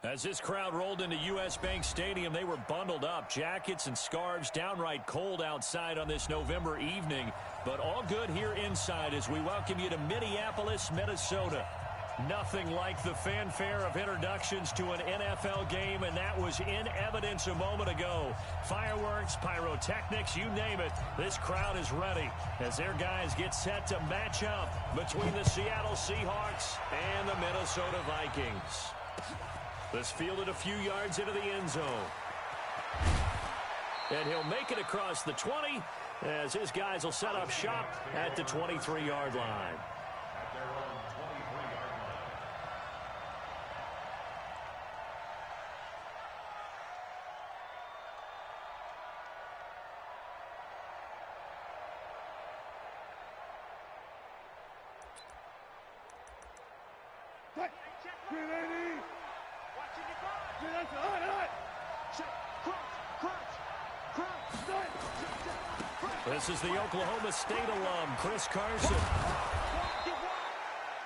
As this crowd rolled into U.S. Bank Stadium, they were bundled up, jackets and scarves, downright cold outside on this November evening, but all good here inside as we welcome you to Minneapolis, Minnesota. Nothing like the fanfare of introductions to an NFL game, and that was in evidence a moment ago. Fireworks, pyrotechnics, you name it, this crowd is ready as their guys get set to match up between the Seattle Seahawks and the Minnesota Vikings. This fielded a few yards into the end zone. And he'll make it across the 20 as his guys will set up shop at the 23-yard line. This is the Oklahoma State alum, Chris Carson.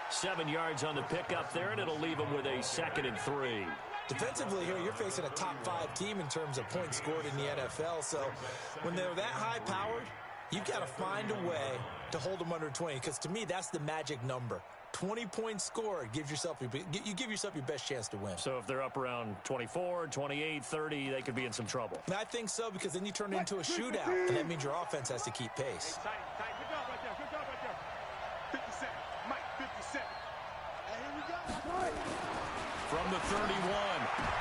7 yards on the pickup there, and it'll leave him with a 2nd and 3. Defensively here, you're facing a top-5 team in terms of points scored in the NFL. So when they're that high-powered, you've got to find a way to hold them under 20, because to me, that's the magic number. 20 points scored, you give yourself your best chance to win. So if they're up around 24, 28, 30, they could be in some trouble. And I think so, because then you turn it into a shootout, and that means your offense has to keep pace. Tight. Good job right there. Good job right there. 57. Mike, 57. And here we go. From the 31,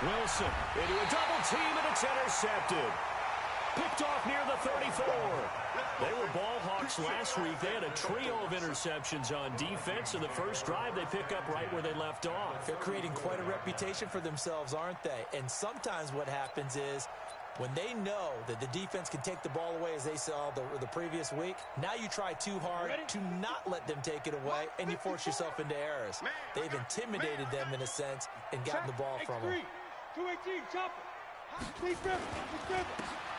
Wilson into a double team, and it's intercepted. Picked off near the 34. They were ball hawks last week. They had a trio of interceptions on defense. In the first drive, they pick up right where they left off. They're creating quite a reputation for themselves, aren't they? And sometimes what happens is when they know that the defense can take the ball away, as they saw the previous week, now you try too hard to not let them take it away, and you force yourself into errors. They've intimidated them in a sense and gotten the ball from them. 218, chopper.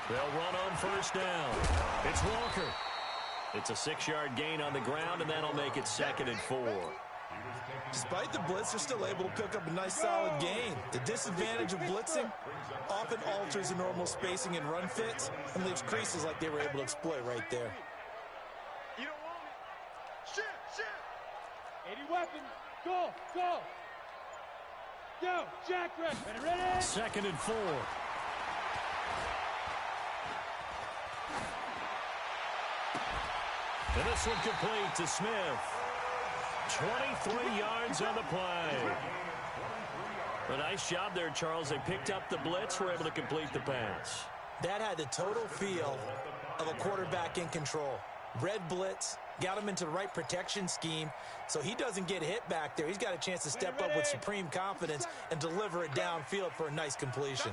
They'll run on first down. It's Walker. It's a 6-yard gain on the ground, and that'll make it 2nd and 4. Despite the blitz, they're still able to pick up a nice solid gain. The disadvantage of blitzing often alters the normal spacing and run fits and leaves creases like they were able to exploit right there. You don't want it. Shoot. 80 weapons. Go. Go, Jack Rex. Ready? 2nd and 4. And this one complete to Smith. 23 yards on the play. A nice job there, Charles. They picked up the blitz, were able to complete the pass. That had the total feel of a quarterback in control. Red blitz, got him into the right protection scheme, so he doesn't get hit back there. He's got a chance to step up with supreme confidence and deliver it downfield for a nice completion.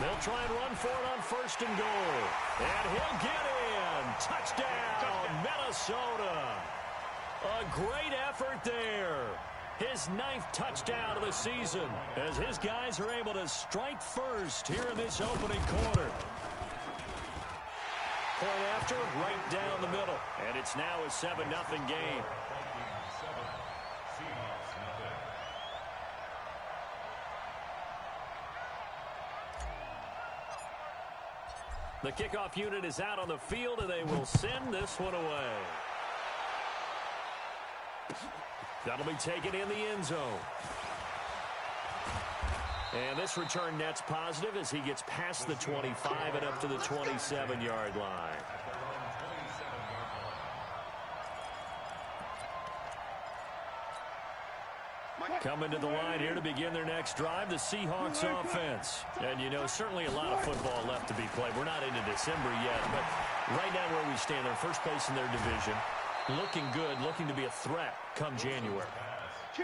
They'll try and run for it on 1st and goal. And he'll get in. Touchdown, Minnesota. A great effort there. His 9th touchdown of the season as his guys are able to strike first here in this opening quarter. Point after, right down the middle. And it's now a 7-0 game. The kickoff unit is out on the field, and they will send this one away. That'll be taken in the end zone. And this return net's positive as he gets past the 25 and up to the 27-yard line. Coming to the line here to begin their next drive, the Seahawks offense. And, you know, certainly a lot of football left to be played. We're not into December yet, but right now where we stand, they're first place in their division. Looking good, looking to be a threat come January.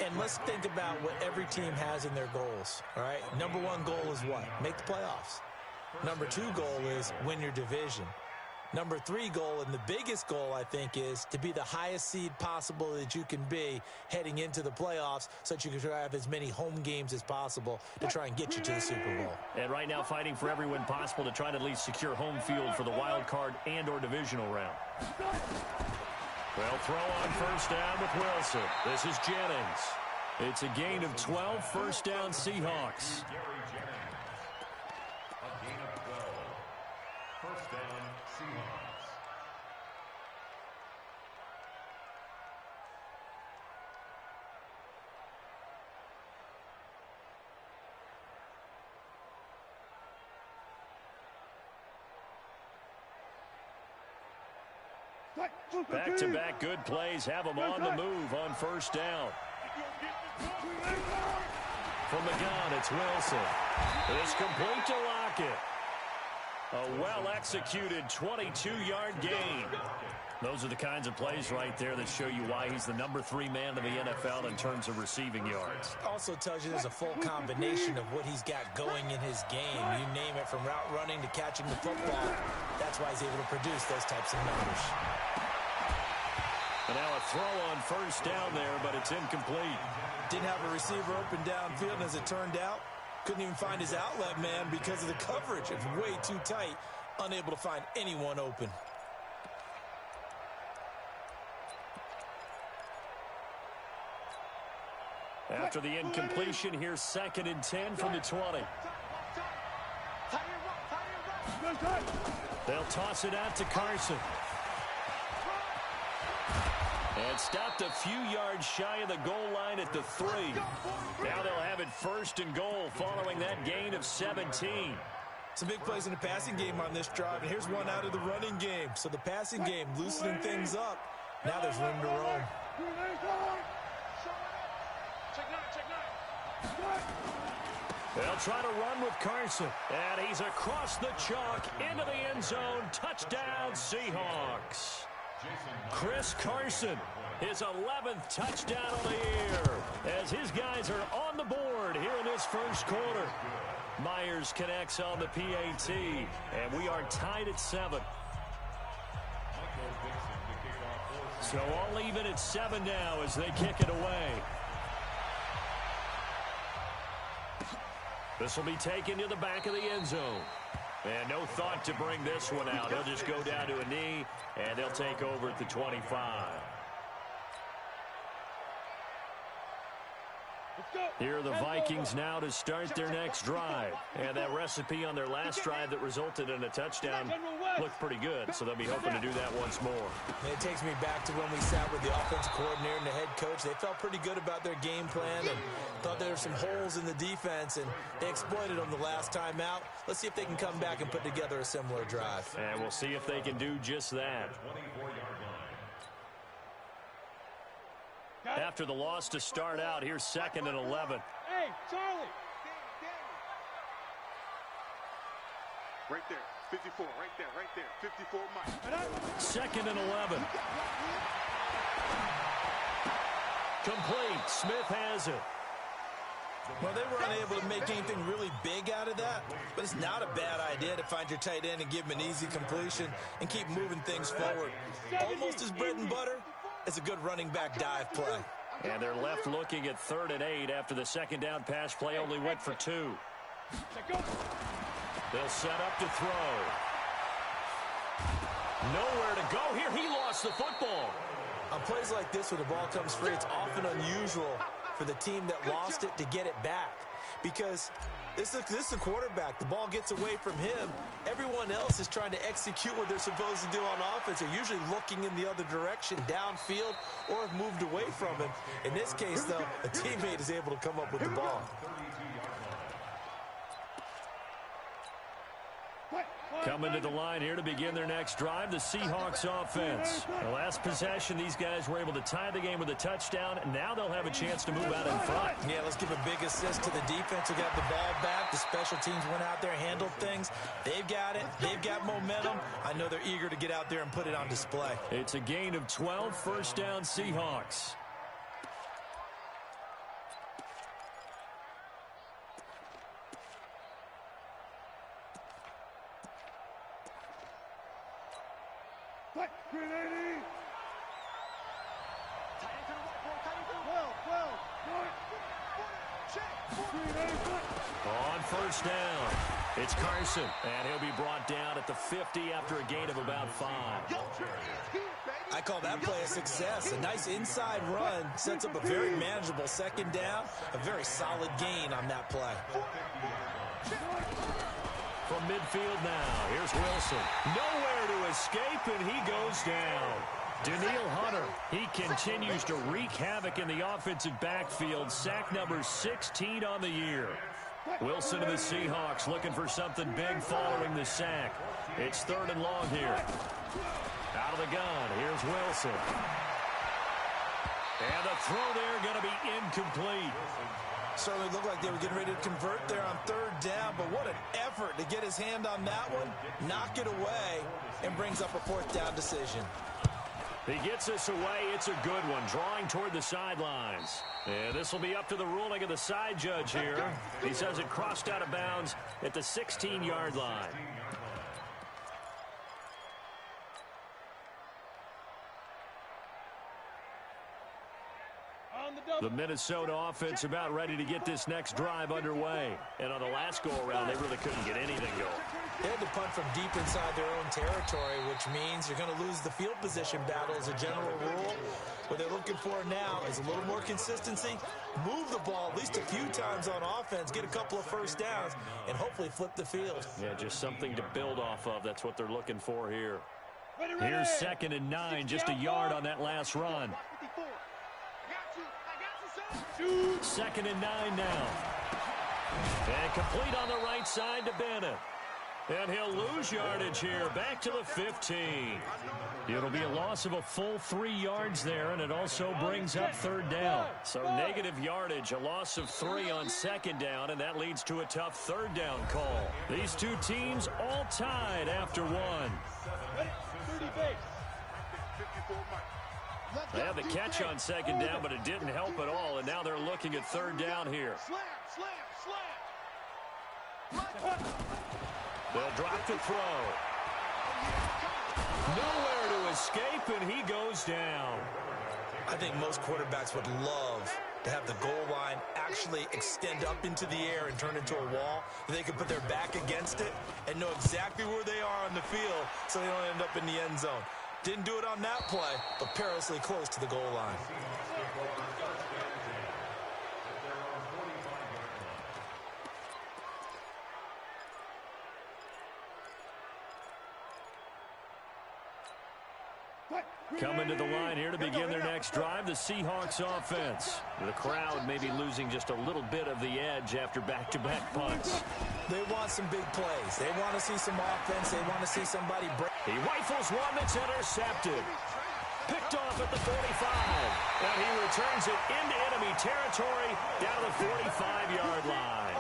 And let's think about what every team has in their goals, all right? Number 1 goal is what? Make the playoffs. Number 2 goal is win your division. Number 3 goal, and the biggest goal, I think, is to be the highest seed possible that you can be heading into the playoffs so that you can have as many home games as possible to try and get you to the Super Bowl. And right now fighting for every win possible to try to at least secure home field for the wild card and or divisional round. They'll throw on first down with Wilson. This is Jennings. It's a gain of 12, first down Seahawks. A gain of 12. First down Seahawks. Back-to-back good plays have them on the move on first down. From the gun, it's Wilson. It's complete to Lockett. A well-executed 22-yard gain. Those are the kinds of plays right there that show you why he's the number 3 man in the NFL in terms of receiving yards. Also tells you there's a full combination of what he's got going in his game. You name it, from route running to catching the football. That's why he's able to produce those types of numbers. And now a throw on first down there, but it's incomplete. Didn't have a receiver open downfield, and as it turned out, couldn't even find his outlet man because of the coverage. It's way too tight, unable to find anyone open. After the incompletion, here's 2nd and 10 from the 20. They'll toss it out to Carson. And stopped a few yards shy of the goal line at the 3. Now they'll have it 1st and goal following that gain of 17. Some big plays in the passing game on this drive, and here's one out of the running game. So the passing game loosening things up. Now there's room to roam. They'll try to run with Carson. And he's across the chalk into the end zone. Touchdown, Seahawks. Chris Carson, his 11th touchdown of the year, as his guys are on the board here in this first quarter. Myers connects on the PAT, and we are tied at 7. So all even at 7 now as they kick it away. This will be taken to the back of the end zone. And no thought to bring this one out. He'll just go down to a knee, and they'll take over at the 25. Here are the Vikings now to start their next drive. And that recipe on their last drive that resulted in a touchdown looked pretty good, so they'll be hoping to do that once more. And it takes me back to when we sat with the offensive coordinator and the head coach. They felt pretty good about their game plan and thought there were some holes in the defense, and they exploited them the last time out. Let's see if they can come back and put together a similar drive. And we'll see if they can do just that. After the loss to start out, here's 2nd and 11. Hey, Charlie. Right there, 54, right there, 54, Mike. 2nd and 11. Complete. Smith has it. Well, they were unable to make anything really big out of that, but it's not a bad idea to find your tight end and give him an easy completion and keep moving things forward. Almost as bread and butter as a good running back dive play. And they're left looking at 3rd and 8 after the 2nd down pass play only went for 2. They'll set up to throw. Nowhere to go here. He lost the football. On plays like this where the ball comes free, it's often unusual for the team that lost it to get it back. Because this is a quarterback. The ball gets away from him. Everyone else is trying to execute what they're supposed to do on offense. They're usually looking in the other direction, downfield, or have moved away from him. In this case, though, a teammate is able to come up with the ball. Coming to the line here to begin their next drive, the Seahawks offense. The last possession, these guys were able to tie the game with a touchdown, and now they'll have a chance to move out in front. Yeah, let's give a big assist to the defense who got the ball back. The special teams went out there, handled things. They've got it. They've got momentum. I know they're eager to get out there and put it on display. It's a gain of 12, first down Seahawks. On first down, it's Carson, and he'll be brought down at the 50 after a gain of about 5. I call that play a success. A nice inside run sets up a very manageable second down. A very solid gain on that play. From midfield now, here's Wilson. Nowhere to escape, and he goes down. Daniil Hunter, he continues to wreak havoc in the offensive backfield. Sack number 16 on the year. Wilson and the Seahawks looking for something big following the sack. It's 3rd and long here. Out of the gun, here's Wilson. And the throw there going to be incomplete. Certainly looked like they were getting ready to convert there on 3rd down, but what an effort to get his hand on that one, knock it away, and brings up a 4th down decision. He gets this away. It's a good one, drawing toward the sidelines. And this will be up to the ruling of the side judge here. He says it crossed out of bounds at the 16-yard line. The Minnesota offense about ready to get this next drive underway. And on the last go-around, they really couldn't get anything going. They had to punt from deep inside their own territory, which means you're going to lose the field position battle as a general rule. What they're looking for now is a little more consistency, move the ball at least a few times on offense, get a couple of 1st downs, and hopefully flip the field. Yeah, just something to build off of. That's what they're looking for here. Here's 2nd and 9, just a yard on that last run. 2nd and 9 now. And complete on the right side to Bennett. And he'll lose yardage here, back to the 15. It'll be a loss of a full 3 yards there, and it also brings up 3rd down. So negative yardage, a loss of 3 on 2nd down, and that leads to a tough 3rd down call. These two teams all tied after 1. They had the catch on 2nd down, but it didn't help at all, and now they're looking at 3rd down here. They'll drop the throw. Nowhere to escape, and he goes down. I think most quarterbacks would love to have the goal line actually extend up into the air and turn into a wall. They can put their back against it and know exactly where they are on the field so they don't end up in the end zone. Didn't do it on that play, but perilously close to the goal line. Coming to the line here to begin their next drive, the Seahawks offense. The crowd may be losing just a little bit of the edge after back-to-back punts. They want some big plays. They want to see some offense. They want to see somebody break. He rifles one that's intercepted. Picked off at the 45. And he returns it into enemy territory down the 45-yard line.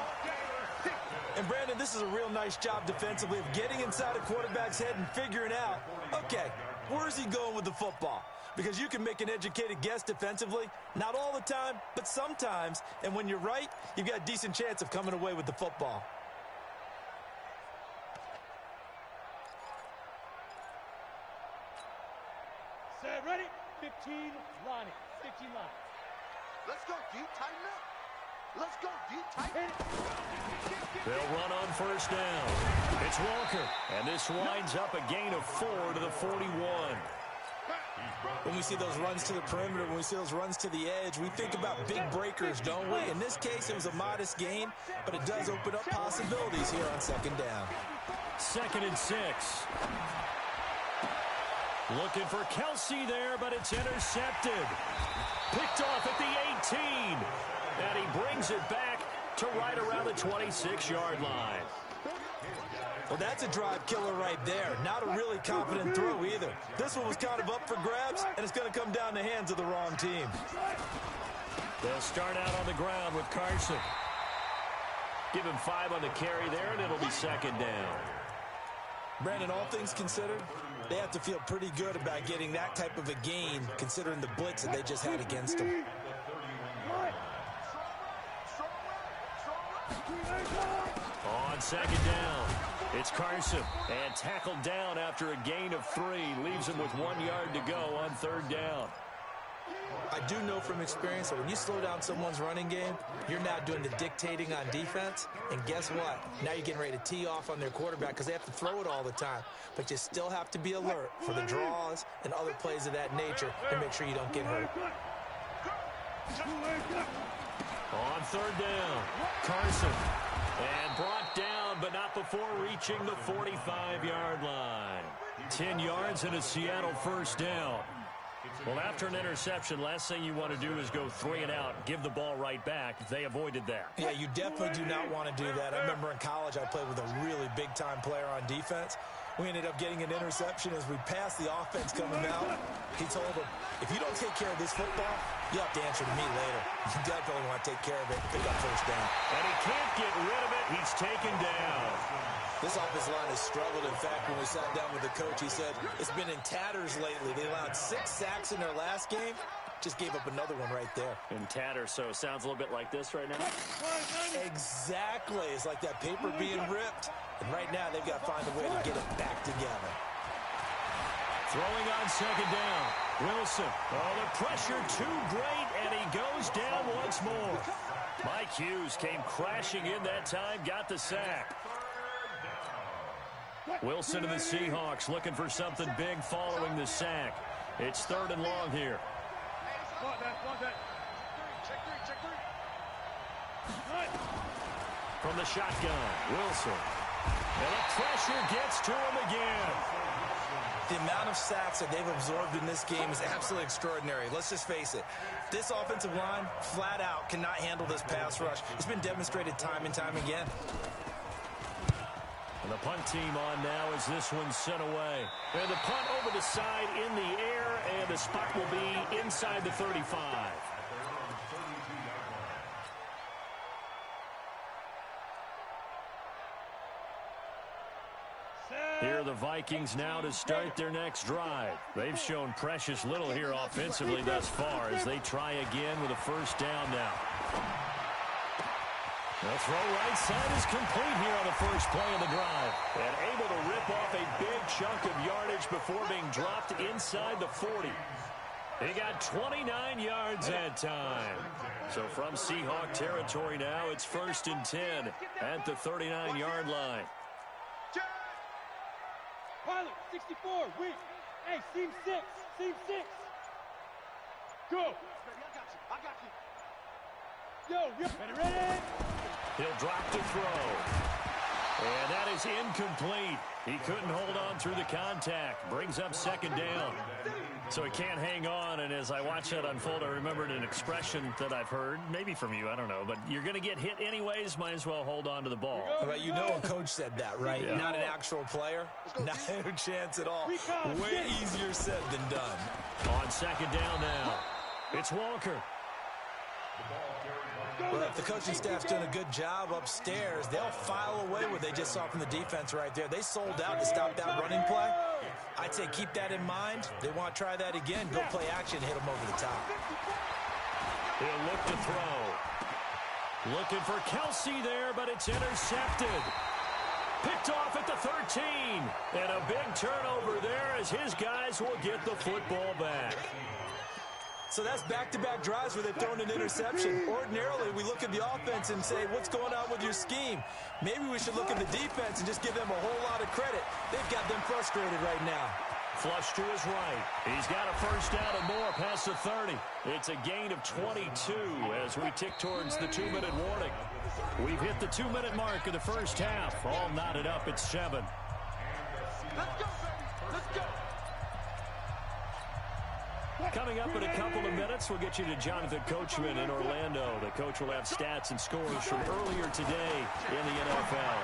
And, Brandon, this is a real nice job defensively of getting inside a quarterback's head and figuring out, okay, where's he going with the football? Because you can make an educated guess defensively. Not all the time, but sometimes. And when you're right, you've got a decent chance of coming away with the football. Set, ready? 15, line it. 15 line. Let's go deep, tighten up. Let's go deep, tighten up. They'll run on 1st down. It's Walker. And this winds up a gain of 4 to the 41. When we see those runs to the perimeter, when we see those runs to the edge, we think about big breakers, don't we? In this case, it was a modest gain, but it does open up possibilities here on 2nd down. 2nd and 6. Looking for Kelsey there, but it's intercepted. Picked off at the 18. And he brings it back to right around the 26-yard line. Well, that's a drive killer right there. Not a really confident throw either. This one was kind of up for grabs, and it's going to come down the hands of the wrong team. They'll start out on the ground with Carson. Give him 5 on the carry there, and it'll be 2nd down. Brandon, all things considered, they have to feel pretty good about getting that type of a gain, considering the blitz that they just had against them. On 2nd down, it's Carson. And tackled down after a gain of 3. Leaves him with 1 yard to go on 3rd down. I do know from experience that when you slow down someone's running game, you're now doing the dictating on defense. And guess what? Now you're getting ready to tee off on their quarterback because they have to throw it all the time. But you still have to be alert for the draws and other plays of that nature to make sure you don't get hurt. On third down, Carson. And brought down, but not before reaching the 45-yard line. 10 yards and a Seattle first down. Well, after an interception, last thing you want to do is go 3 and out, give the ball right back. They avoided that. Yeah, you definitely do not want to do that. I remember in college I played with a really big-time player on defense. We ended up getting an interception as we passed the offense coming out. He told him, if you don't take care of this football, you have to answer to me later. You definitely want to take care of it and pick up first down. And he can't get rid of it. He's taken down. This offensive line has struggled. In fact, when we sat down with the coach, he said it's been in tatters lately. They allowed 6 sacks in their last game. Just gave up another one right there. In tatters, so it sounds a little bit like this right now. Exactly. It's like that paper being ripped. And right now, they've got to find a way to get it back together. Throwing on second down. Wilson. Oh, the pressure too great, and he goes down once more. Mike Hughes came crashing in that time, got the sack. Wilson and the Seahawks looking for something big following the sack. It's 3rd and long here. From the shotgun, Wilson. And the pressure gets to him again. The amount of sacks that they've absorbed in this game is absolutely extraordinary. Let's just face it. This offensive line, flat out, cannot handle this pass rush. It's been demonstrated time and time again. And the punt team on now as this one's sent away. And the punt over the side in the air, and the spot will be inside the 35. Here are the Vikings now to start their next drive. They've shown precious little here offensively thus far as they try again with a first down now. The throw right side is complete here on the first play of the drive. And able to rip off a big chunk of yardage before being dropped inside the 40. He got 29 yards that time. So from Seahawk territory now, it's 1st and 10 at the 39-yard line. Pilot, 64, wait. Hey, seam 6, seam 6. Go. I got you. Yo, ready? He'll drop to throw. And that is incomplete. He couldn't hold on through the contact. Brings up 2nd down. So he can't hang on, and as I watch that unfold, I remembered an expression that I've heard, maybe from you, I don't know, but you're going to get hit anyways, might as well hold on to the ball. Well, you know a coach said that, right? Yeah. Not an actual player. Not a chance at all. Way easier said than done. On 2nd down now, it's Walker. Well, if the coaching staff's done a good job upstairs, they'll file away what they just saw from the defense right there. They sold out to stop that running play. I'd say keep that in mind. They want to try that again. Go play action, hit them over the top. He'll look to throw. Looking for Kelsey there, but it's intercepted. Picked off at the 13. And a big turnover there as his guys will get the football back. So that's back-to-back drives where they've thrown an interception. Ordinarily, we look at the offense and say, what's going on with your scheme? Maybe we should look at the defense and just give them a whole lot of credit. They've got them frustrated right now. Flush to his right. He's got a first down and more past the 30. It's a gain of 22 as we tick towards the 2-minute warning. We've hit the 2-minute mark of the first half. All knotted up at 7. Let's go, baby. Let's go. Coming up in a couple of minutes, we'll get you to Jonathan Coachman in Orlando. The coach will have stats and scores from earlier today in the NFL.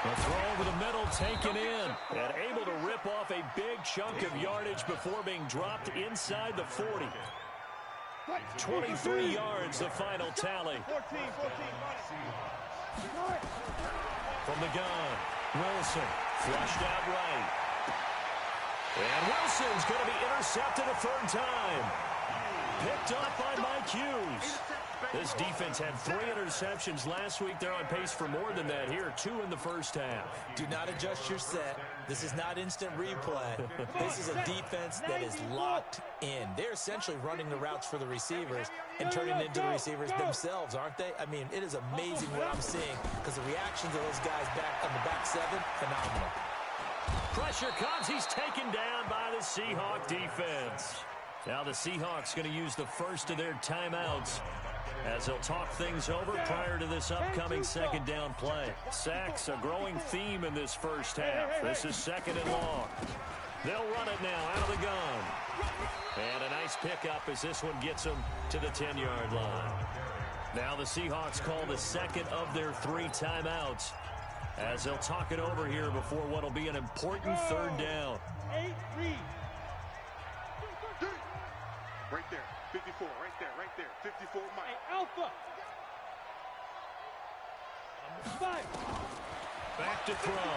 A throw over the middle taken in and able to rip off a big chunk of yardage before being dropped inside the 40. 23 yards, the final tally. 14. From the gun, Wilson flushed out right. And Wilson's going to be intercepted a 3rd time. Picked up by Mike Hughes. This defense had 3 interceptions last week. They're on pace for more than that here, 2 in the first half. Do not adjust your set. This is not instant replay. This is a defense that is locked in. They're essentially running the routes for the receivers and turning into the receivers themselves, aren't they? I mean, it is amazing what I'm seeing because the reactions of those guys back on the back 7, phenomenal. Pressure comes. He's taken down by the Seahawk defense. Now the Seahawks going to use the first of their timeouts as they'll talk things over prior to this upcoming second down play. Sacks, a growing theme in this first half. This is 2nd and long. They'll run it now out of the gun. And a nice pickup as this one gets them to the 10-yard line. Now the Seahawks call the second of their 3 timeouts as they'll talk it over here before what will be an important 3rd down. 8, read. Right there, 54, right there, 54, Mike. Hey, Alpha. 5. Back to throw.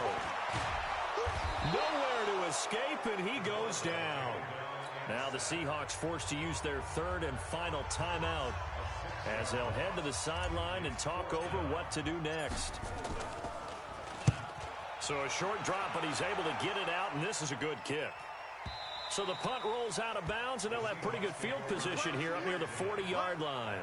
Nowhere to escape, and he goes down. Now the Seahawks forced to use their 3rd and final timeout as they'll head to the sideline and talk over what to do next. So a short drop, but he's able to get it out, and this is a good kick. So the punt rolls out of bounds, and they'll have pretty good field position here up near the 40-yard line.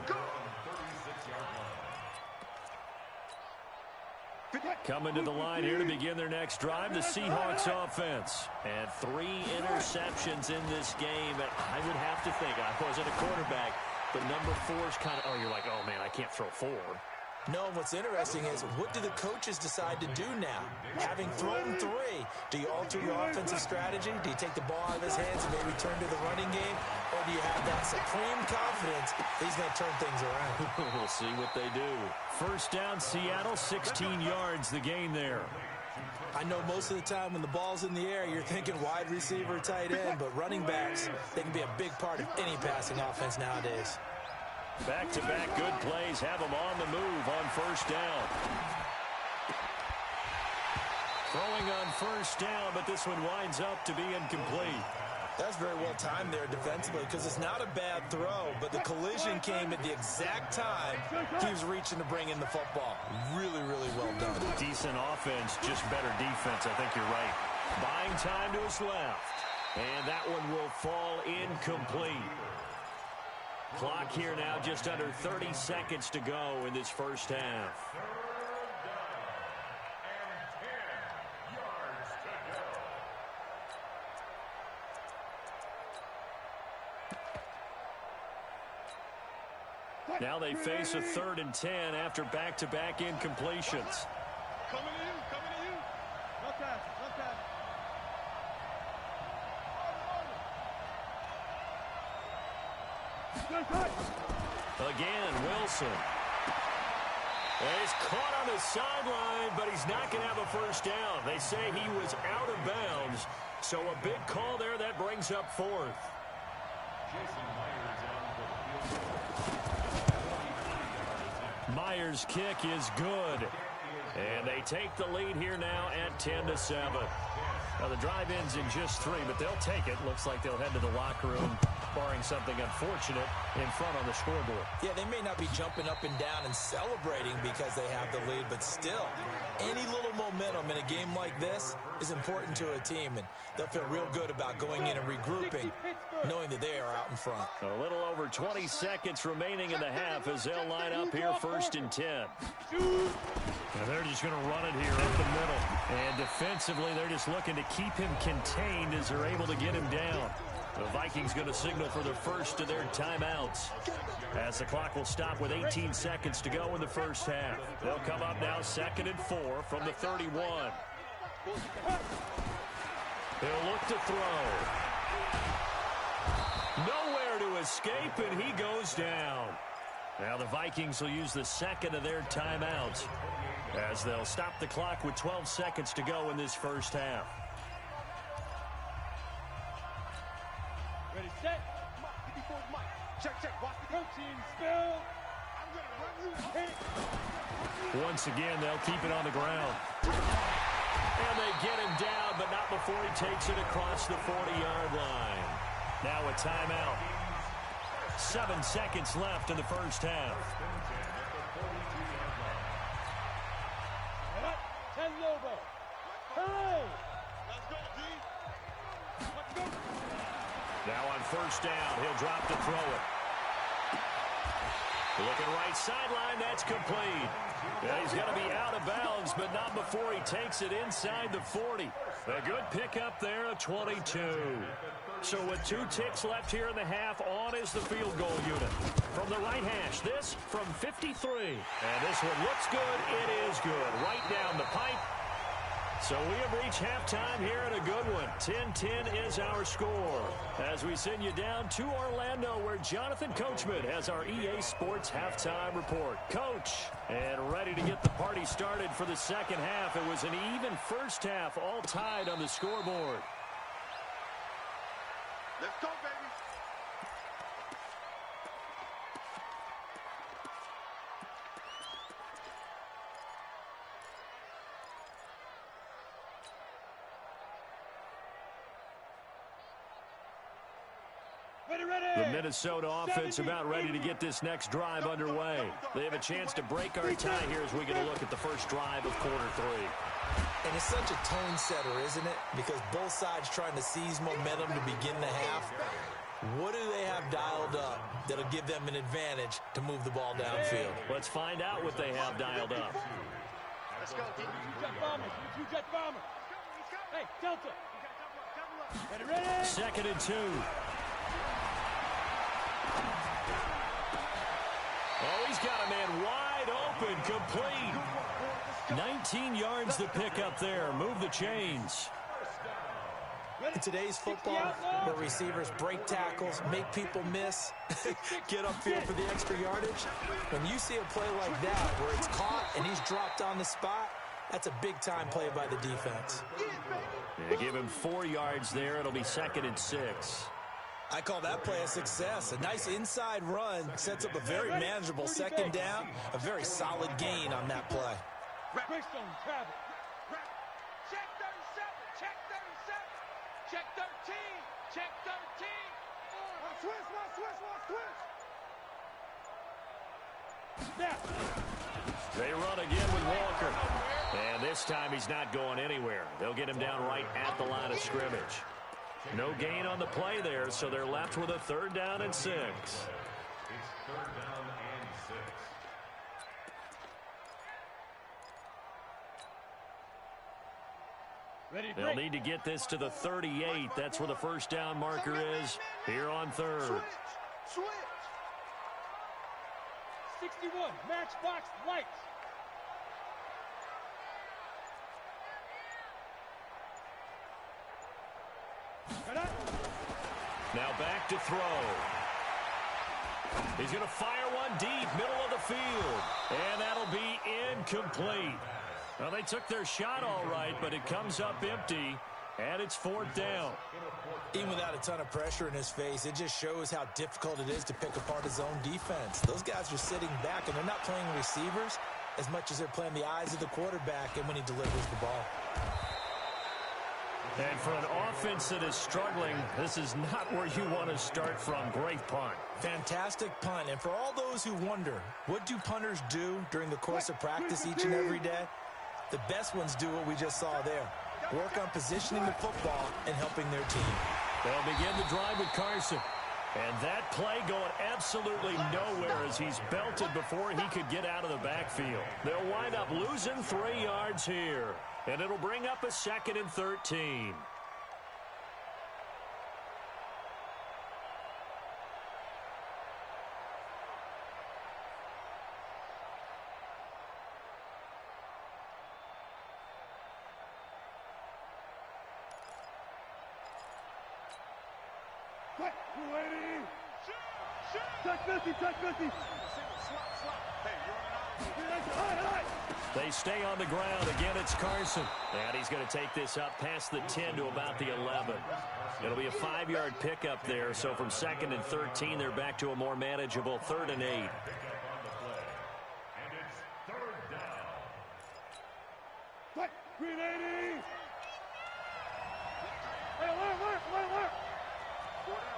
Coming to the line here to begin their next drive, the Seahawks offense. And 3 interceptions in this game. And I would have to think, I wasn't a quarterback, but number 4 is kind of, you're like, oh, man, I can't throw 4. No, what's interesting is what do the coaches decide to do now? Having thrown 3, do you alter your offensive strategy? Do you take the ball out of his hands and maybe turn to the running game? Or do you have that supreme confidence that he's going to turn things around? We'll see what they do. First down, Seattle, 16 yards, the gain there. I know most of the time when the ball's in the air, you're thinking wide receiver, tight end, but running backs, they can be a big part of any passing offense nowadays. Back-to-back good plays have them on the move on first down. Throwing on first down, but this one winds up to be incomplete. That's very well timed there defensively because it's not a bad throw, but the collision came at the exact time he was reaching to bring in the football. Really, really well done. Decent offense, just better defense. I think you're right. Buying time to his left. And that one will fall incomplete. Clock here now, just under 30 seconds to go in this first half. Now they face a 3rd and 10 after back-to-back incompletions. Coming to you, coming to you. No pass, no pass. Again, Wilson. He's caught on the sideline, but he's not going to have a first down. They say he was out of bounds, so a big call there that brings up 4th. Myers' kick is good. And they take the lead here now at 10-7. Now the drive ends in just 3, but they'll take it. Looks like they'll head to the locker room, barring something unfortunate, in front on the scoreboard. Yeah, they may not be jumping up and down and celebrating because they have the lead, but still, any little momentum in a game like this is important to a team, and they'll feel real good about going in and regrouping, knowing that they are out in front. A little over 20 seconds remaining in the half as they'll line up here 1st and 10. And they're just going to run it here up the middle. And defensively, they're just looking to keep him contained as they're able to get him down. The Vikings going to signal for the first of their timeouts as the clock will stop with 18 seconds to go in the first half. They'll come up now 2nd and 4 from the 31. He'll look to throw. Nowhere to escape, and he goes down. Now the Vikings will use the 2nd of their timeouts as they'll stop the clock with 12 seconds to go in this first half. Ready, set. Check, check. Watch the protein spill. I'm going to run you. Hit. Once again, they'll keep it on the ground. And they get him down, but not before he takes it across the 40-yard line. Now a timeout. 7 seconds left in the first half. Ten Lobo. Hooray! Let's go, D. Let's go. Now on first down, he'll drop to throw it. Looking right sideline, that's complete. Yeah, he's going to be out of bounds, but not before he takes it inside the 40. A good pickup there, a 22. So with 2 ticks left here in the half, on is the field goal unit. From the right hash, this from 53. And this one looks good. It is good. Right down the pipe. So we have reached halftime here in a good one. 10-10 is our score. As we send you down to Orlando, where Jonathan Coachman has our EA Sports halftime report. Coach, and ready to get the party started for the second half. It was an even first half, all tied on the scoreboard. Let's go, baby. The Minnesota offense about ready to get this next drive underway. They have a chance to break our tie here as we get a look at the first drive of quarter 3. And it's such a tone setter, isn't it? Because both sides trying to seize momentum to begin the half. What do they have dialed up that'll give them an advantage to move the ball downfield? Let's find out what they have dialed up. Let's go, D. Jet bomber. You jet bomber. Hey, Delta. Ready? Second and 2. Oh, he's got a man wide open, complete. 19 yards to pick up there. Move the chains. In today's football, where receivers break tackles, make people miss, get upfield for the extra yardage, when you see a play like that where it's caught and he's dropped on the spot, that's a big-time play by the defense. Yeah, give him 4 yards there. It'll be second and 6. I call that play a success. A nice inside run sets up a very manageable second down, a very solid gain on that play. Bristol, travel. Check 37. Check 37. Check 13. Check 13. Switch. Snap. They run again with Walker. And this time he's not going anywhere. They'll get him down right at the line of scrimmage. No gain on the play there, so they're left with a 3rd down and 6. It's 3rd down and 6. Ready, They'll break. need to get this to the 38. That's where the first down marker is here on 3rd. Switch. 61, matchbox lights. Now back to throw. He's going to fire one deep, middle of the field. And that'll be incomplete. Well, they took their shot all right, but it comes up empty, and it's 4th down. Even without a ton of pressure in his face, it just shows how difficult it is to pick apart his own defense. Those guys are sitting back, and they're not playing receivers as much as they're playing the eyes of the quarterback and when he delivers the ball. And for an offense that is struggling, this is not where you want to start from. Great punt. Fantastic punt. And for all those who wonder, what do punters do during the course of practice each and every day? The best ones do what we just saw there. Work on positioning the football and helping their team. They'll begin the drive with Carson. And that play going absolutely nowhere as he's belted before he could get out of the backfield. They'll wind up losing 3 yards here. And it'll bring up a 2nd and 13. Touch 50. They stay on the ground. Again, it's Carson. And he's going to take this up past the 10 to about the 11. It'll be a 5-yard pickup there. So from 2nd and 13, they're back to a more manageable 3rd and 8. And it's 3rd down. What? 380. Hey, alert. 4 down.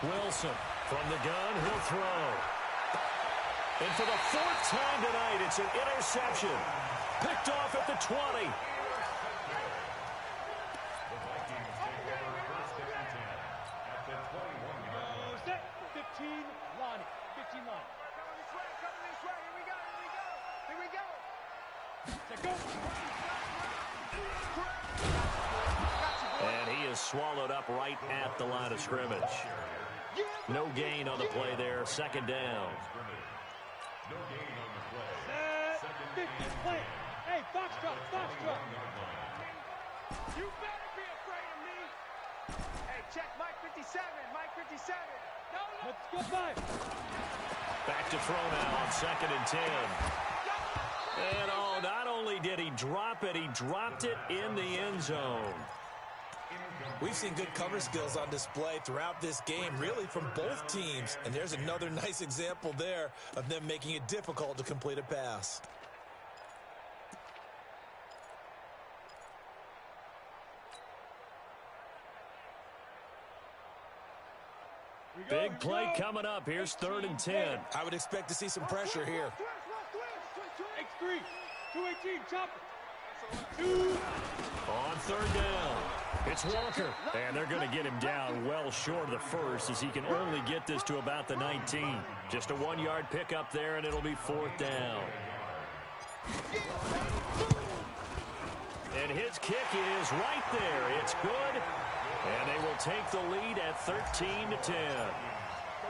Wilson from the gun, he'll throw. And for the fourth time tonight, it's an interception. Picked off at the 20. Set. 15 line. 15 line. Coming this way. Here we go. Set, go. And he is swallowed up right at the line of scrimmage. No gain on the play there. Second down. Set. 50. Play. Hey, Foxtrot. You better be afraid of me. Hey, check Mike 57. Let's go by. Back to throw now on 2nd and 10. And oh, not only did he drop it, he dropped it in the end zone. We've seen good cover skills on display throughout this game, really from both teams. And there's another nice example there of them making it difficult to complete a pass. Big play coming up. Here's 3rd and 10. I would expect to see some pressure here. X3. 218. Chop it. 2. On 3rd down, it's Walker. And they're going to get him down well short of the first, as he can only get this to about the 19. Just a 1-yard pickup there, and it'll be 4th down. And his kick is right there. It's good. And they will take the lead at 13-10.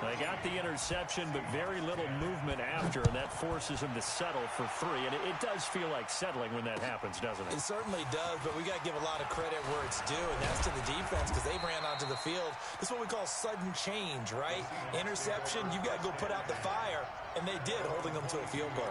They got the interception, but very little movement after, and that forces him to settle for 3. And it does feel like settling when that happens, doesn't it? It certainly does, but we got to give a lot of credit where it's due, and that's to the defense, because they ran onto the field. This is what we call sudden change, right? Interception, you got to go put out the fire, and they did, holding them to a field goal.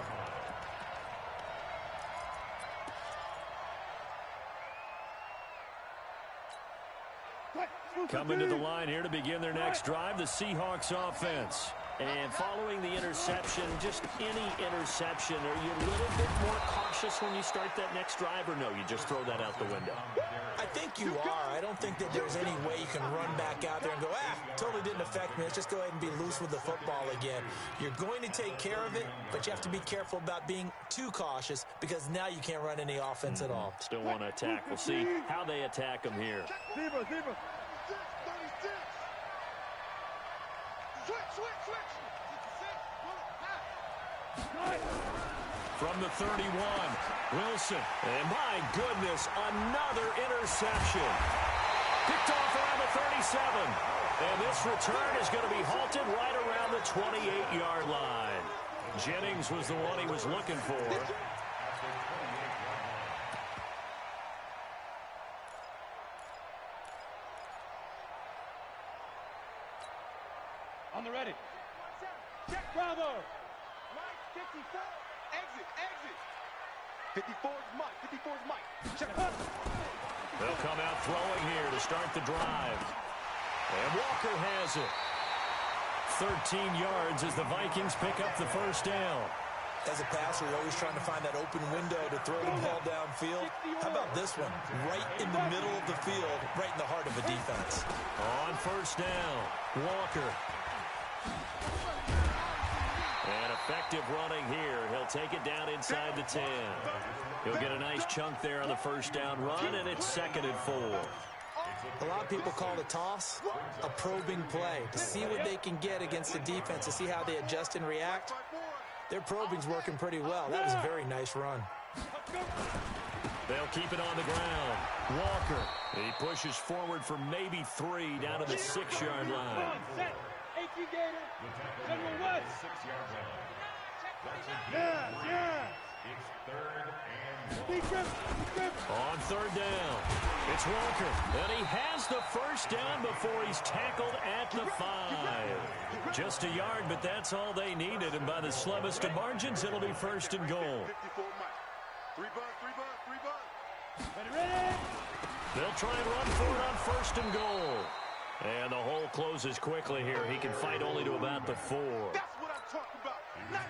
Coming to the line here to begin their next drive, the Seahawks offense. And following the interception, just any interception, are you a little bit more cautious when you start that next drive, or no, you just throw that out the window? I think you are. I don't think that there's any way you can run back out there and go, totally didn't affect me. Let's just go ahead and be loose with the football again. You're going to take care of it, but you have to be careful about being too cautious, because now you can't run any offense at all. Still want to attack. We'll see how they attack them here. Zebra. 36. Switch. From the 31, Wilson. And my goodness, another interception. Picked off around the 37. And this return is going to be halted right around the 28-yard line. Jennings was the one he was looking for. On the ready. Check. Bravo. Mike 54. Exit. 54 is Mike. Check. They'll come out throwing here to start the drive. And Walker has it. 13 yards as the Vikings pick up the first down. As a passer, you're always trying to find that open window to throw the ball downfield. How about this one? Right in the middle of the field, right in the heart of a defense. On first down, Walker. And effective running here. He'll take it down inside the 10. He'll get a nice chunk there on the first down run, and it's 2nd and 4. A lot of people call the toss a probing play, to see what they can get against the defense, to see how they adjust and react. Their probing's working pretty well. That was a very nice run. They'll keep it on the ground. Walker, he pushes forward for maybe 3 down to the 6-yard line. Set. 18 Gator. General West. 6-yard line. Yeah. It's 3rd and 1. Decrypt. On 3rd down, it's Walker. And he has the first down before he's tackled at the 5. Just a yard, but that's all they needed. And by the slimmest of margins, it'll be 1st and goal. 54 Mike. 3 bud. Ready. They'll try and run for it on 1st and goal. And the hole closes quickly here. He can fight only to about the 4. That's what I'm talking about.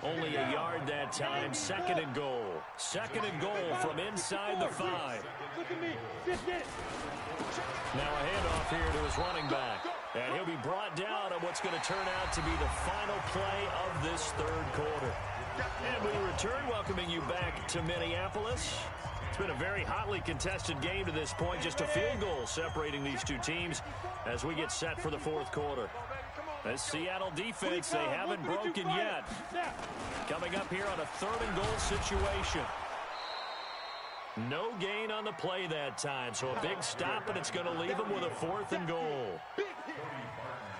Only a yard that time. 2nd and goal. 2nd and goal from inside the 5. Look at me. Sit. Now a handoff here to his running back. And he'll be brought down on what's going to turn out to be the final play of this third quarter. And we return, welcoming you back to Minneapolis. It's been a very hotly contested game to this point. Just a field goal separating these two teams as we get set for the fourth quarter. This Seattle defense, they haven't broken yet. Coming up here on a 3rd and goal situation. No gain on the play that time, so a big stop, and it's going to leave them with a 4th and goal.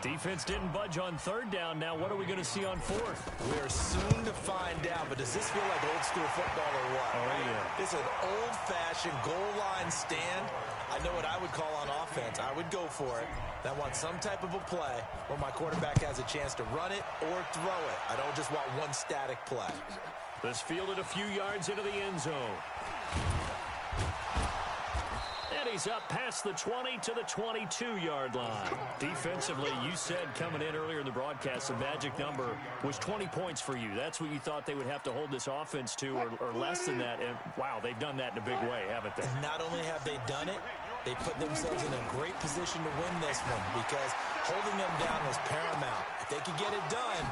Defense didn't budge on 3rd down. Now what are we going to see on 4th? We're soon to find out, but does this feel like old school football or what? Oh, yeah. It's an old-fashioned goal line stand. I know what I would call on offense. I would go for it. I want some type of a play where my quarterback has a chance to run it or throw it. I don't just want one static play. This fielded a few yards into the end zone. And he's up past the 20 to the 22-yard line. Defensively, you said coming in earlier in the broadcast, the magic number was 20 points for you. That's what you thought they would have to hold this offense to, or less than that. And, wow, they've done that in a big way, haven't they? Not only have they done it, they put themselves in a great position to win this one because holding them down was paramount. If they could get it done,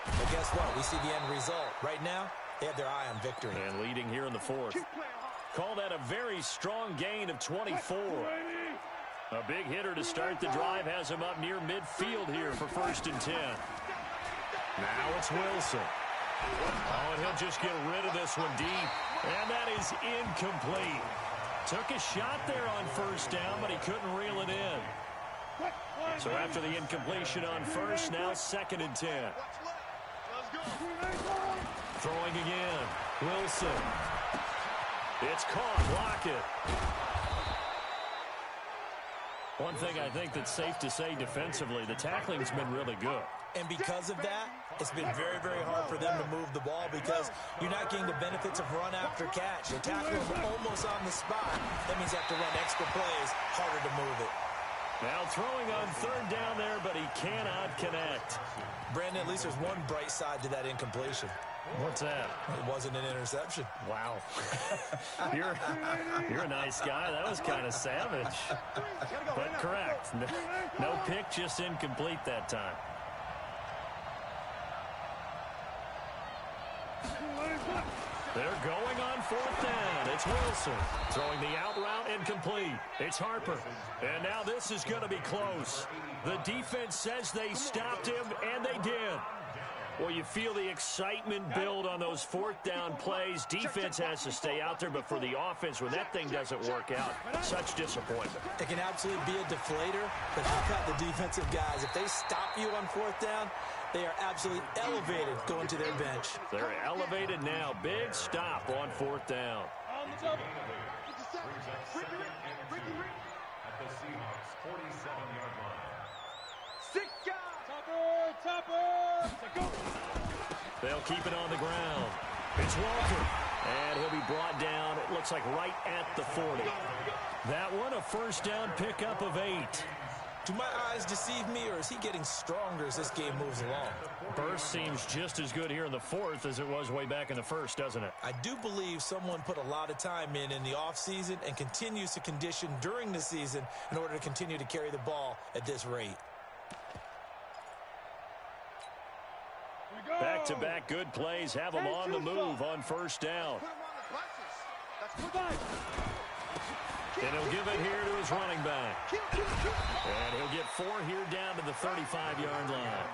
well, guess what? We see the end result. Right now, they have their eye on victory. And leading here in the 4th. Call that a very strong gain of 24. A big hitter to start the drive has him up near midfield here for 1st and 10. Now it's Wilson. Oh, and he'll just get rid of this one deep. And that is incomplete. Took a shot there on 1st down, but he couldn't reel it in. So after the incompletion on 1st, now 2nd and 10. Throwing again. Wilson. It's caught. Block it. One thing I think that's safe to say defensively, the tackling's been really good. And because of that, it's been very, very hard for them to move the ball because you're not getting the benefits of run after catch. You're tackling them almost on the spot. That means you have to run extra plays, harder to move it. Now throwing on 3rd down there, but he cannot connect. Brandon, at least there's one bright side to that incompletion. What's that? It wasn't an interception. Wow. You're a nice guy. That was kind of savage. But correct. No pick, just incomplete that time. They're going on 4th down. It's Wilson throwing the out route incomplete. It's Harper. And now this is going to be close. The defense says they stopped him, and they did. Well, you feel the excitement build on those 4th down plays. Defense has to stay out there, but for the offense, when that thing doesn't work out, such disappointment. It can absolutely be a deflator, but how about the defensive guys? If they stop you on 4th down, they are absolutely elevated going to their bench. They're elevated now. Big stop on 4th down. At the Seahawks 47-yard line. They'll keep it on the ground. It's Walker. And he'll be brought down, it looks like right at the 40. That one, a 1st down pickup of 8. Do my eyes deceive me, or is he getting stronger as this game moves along? Burst seems just as good here in the 4th as it was way back in the 1st, doesn't it? I do believe someone put a lot of time in the offseason and continues to condition during the season in order to continue to carry the ball at this rate. Back-to-back good plays have him on the move on 1st down. And he'll give it here to his running back. And he'll get 4 here down to the 35-yard line.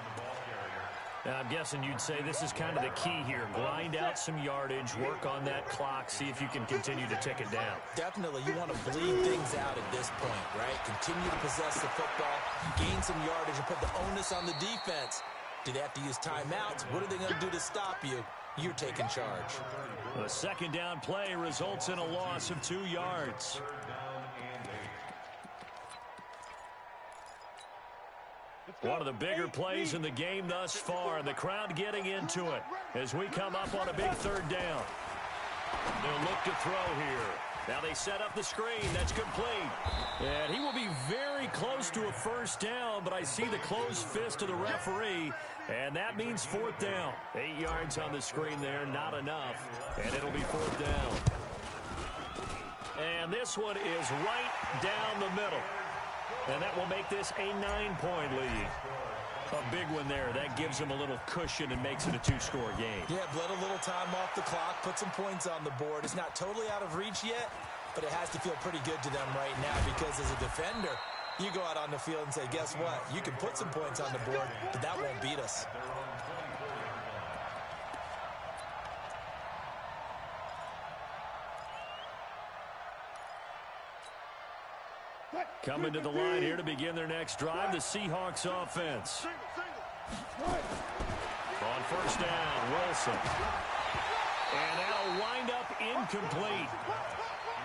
Now, I'm guessing you'd say this is kind of the key here. Grind out some yardage, work on that clock, see if you can continue to tick it down. Definitely. You want to bleed things out at this point, right? Continue to possess the football, gain some yardage, and put the onus on the defense. Do they have to use timeouts? What are they going to do to stop you? You're taking charge. A 2nd down play results in a loss of 2 yards. One of the bigger plays in the game thus far, and the crowd getting into it as we come up on a big 3rd down. They'll look to throw here. Now they set up the screen. That's complete. And he will be very close to a 1st down, but I see the closed fist of the referee, and that means 4th down. 8 yards on the screen there, not enough, and it'll be 4th down. And this one is right down the middle. And that will make this a 9-point lead. A big one there. That gives them a little cushion and makes it a 2-score game. Yeah, bled a little time off the clock, put some points on the board. It's not totally out of reach yet, but it has to feel pretty good to them right now because as a defender, you go out on the field and say, guess what? You can put some points on the board, but that won't beat us. Coming to the line here to begin their next drive, the Seahawks offense. On first down, Wilson. And that'll wind up incomplete.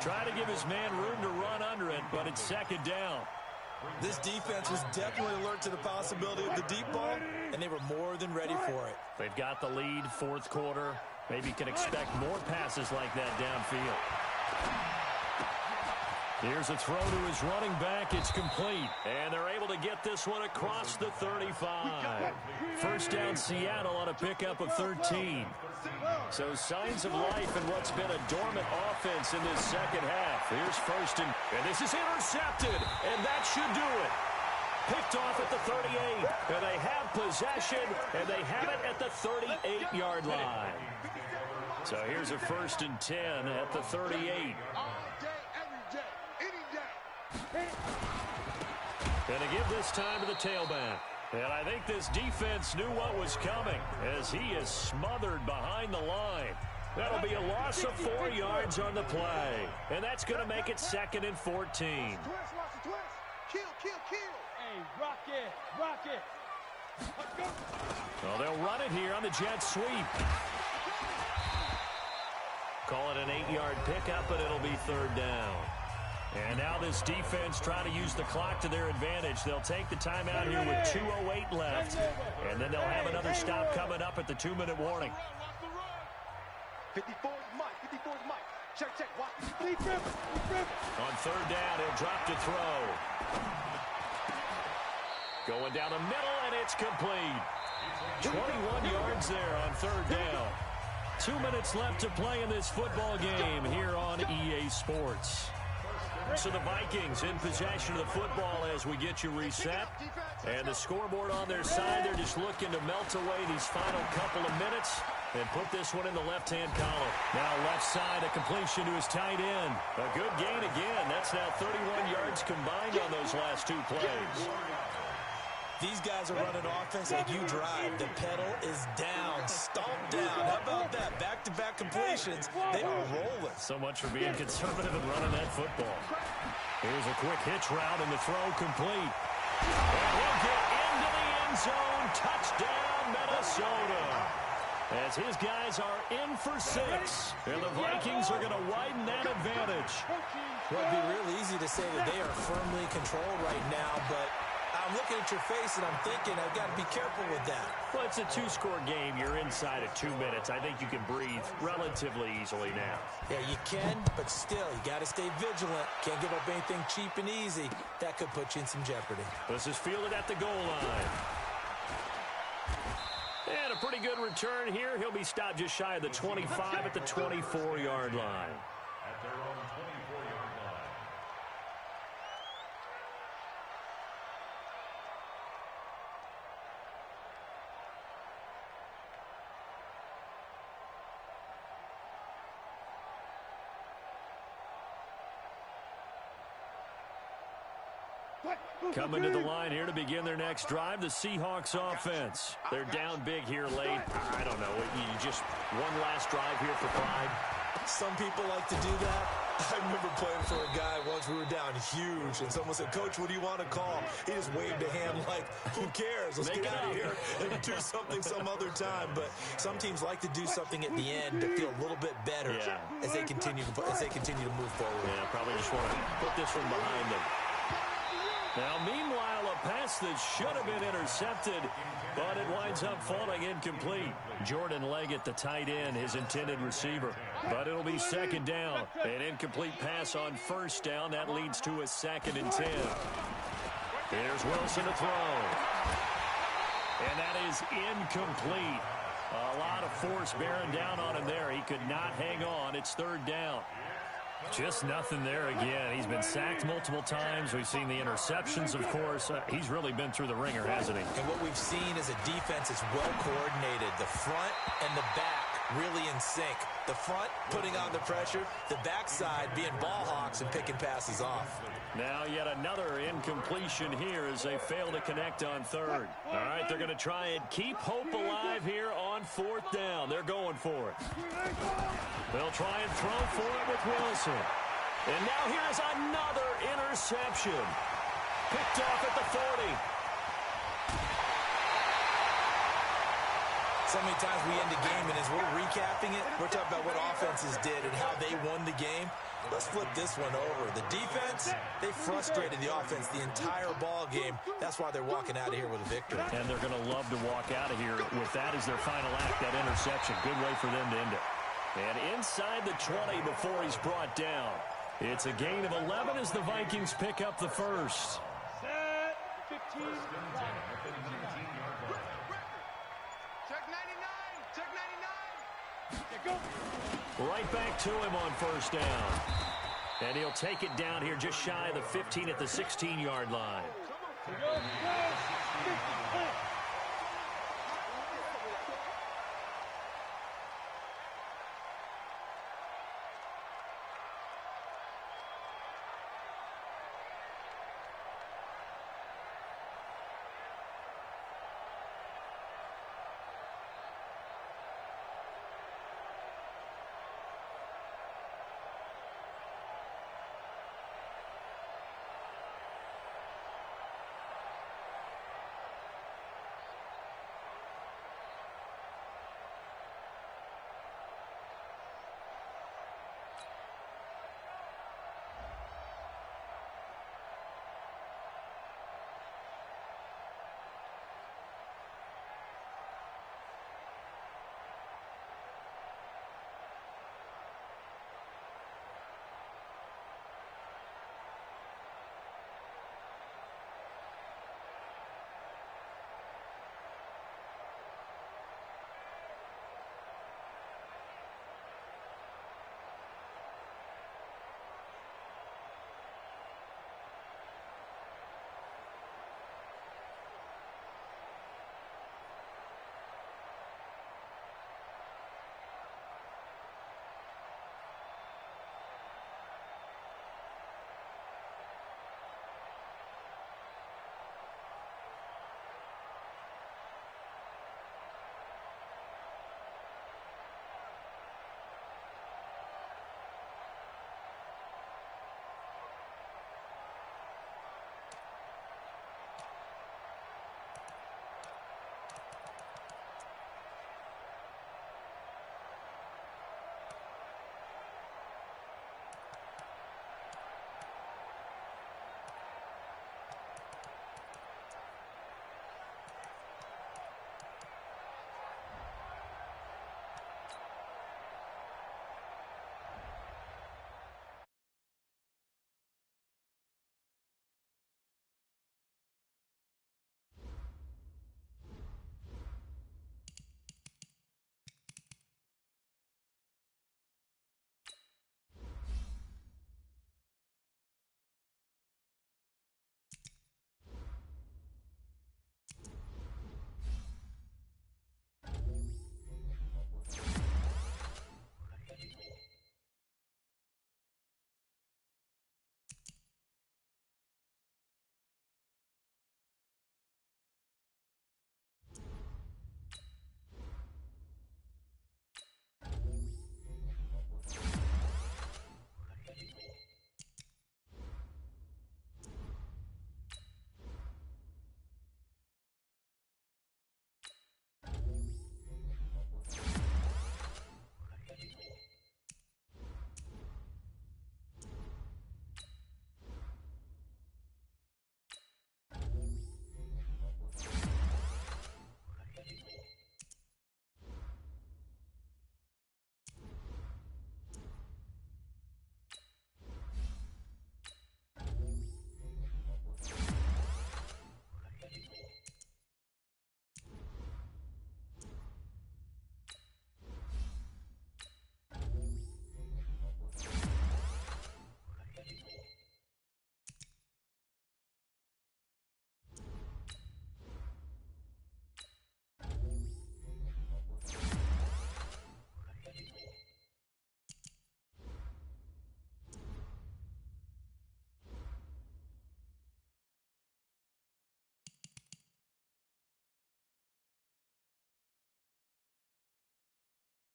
Try to give his man room to run under it, but it's second down. This defense was definitely alert to the possibility of the deep ball, and they were more than ready for it. They've got the lead, fourth quarter. Maybe can expect more passes like that downfield. Here's a throw to his running back. It's complete. And they're able to get this one across the 35. First down, Seattle on a pickup of 13. So signs of life in what's been a dormant offense in this second half. Here's first and this is intercepted. And that should do it. Picked off at the 38. And they have possession. And they have it at the 38-yard line. So here's a first and 10 at the 38. Going to give this time to the tailback. And I think this defense knew what was coming as he is smothered behind the line. That'll be a loss of 4 yards on the play. And that's going to make it second and 14. Kill, kill, kill. Hey, rock it. Let's go. Well, they'll run it here on the jet sweep. Call it an 8-yard pickup, but it'll be third down. And now this defense trying to use the clock to their advantage. They'll take the timeout here with 2:08 left. And then they'll have another stop coming up at the 2-minute warning. 54 is Mike. Check, watch. On third down, he'll drop to throw. Going down the middle, and it's complete. 21 yards there on third down. 2 minutes left to play in this football game here on EA Sports. So the Vikings in possession of the football as we get you reset. And the scoreboard on their side, they're just looking to melt away these final couple of minutes and put this one in the left-hand column. Now left side, a completion to his tight end. A good gain again. That's now 31 yards combined on those last 2 plays. These guys are running offense like you drive. The pedal is down, stomped down. How about that? Back-to-back completions. They are rolling. So much for being conservative and running that football. Here's a quick hitch route and the throw complete. And he'll get into the end zone. Touchdown, Minnesota. As his guys are in for 6. And the Vikings are going to widen that advantage. Well, it'd be real easy to say that they are firmly controlled right now, but I'm looking at your face and I'm thinking I've got to be careful with that. Well, it's a 2-score game. You're inside of 2 minutes. I think you can breathe relatively easily now. Yeah, you can, but still, you got to stay vigilant. Can't give up anything cheap and easy. That could put you in some jeopardy. This is fielded at the goal line. And a pretty good return here. He'll be stopped just shy of the 25 at the 24-yard line. At their own 24-yard line. Coming to the line here to begin their next drive, the Seahawks offense. They're down big here late. I don't know. You just one last drive here for pride. Some people like to do that. I remember playing for a guy once. We were down huge, and someone said, "Coach, what do you want to call?" He just waved a hand like, "Who cares? Let's get out of here and do something some other time." But some teams like to do something at the end to feel a little bit better as they continue to move forward. Yeah, probably just want to put this one behind them. Now, meanwhile, a pass that should have been intercepted, but it winds up falling incomplete. Jordan Leggett, the tight end, his intended receiver. But it'll be second down. An incomplete pass on first down. That leads to a 2nd and 10. Here's Wilson to throw. And that is incomplete. A lot of force bearing down on him there. He could not hang on. It's third down. Just nothing there again. He's been sacked multiple times. We've seen the interceptions, of course. He's really been through the ringer, hasn't he? And what we've seen is a defense that's well coordinated. The front and the back really in sync. The front putting on the pressure, the backside being ball hawks and picking passes off. Now yet another incompletion here as they fail to connect on third. All right, they're going to try and keep hope alive here on fourth down. They're going for it. They'll try and throw for it with Wilson. And now here's another interception. Picked off at the 40. So many times we end the game, and as we're recapping it, we're talking about what offenses did and how they won the game. Let's flip this one over. The defense, they frustrated the offense the entire ball game. That's why they're walking out of here with a victory. And they're going to love to walk out of here with that as their final act, that interception. Good way for them to end it. And inside the 20 before he's brought down. It's a gain of 11 as the Vikings pick up the first. Set. 15. Check 99. Check 99. Yeah, go. Right back to him on first down. And he'll take it down here just shy of the 15 at the 16-yard line. Go. 50.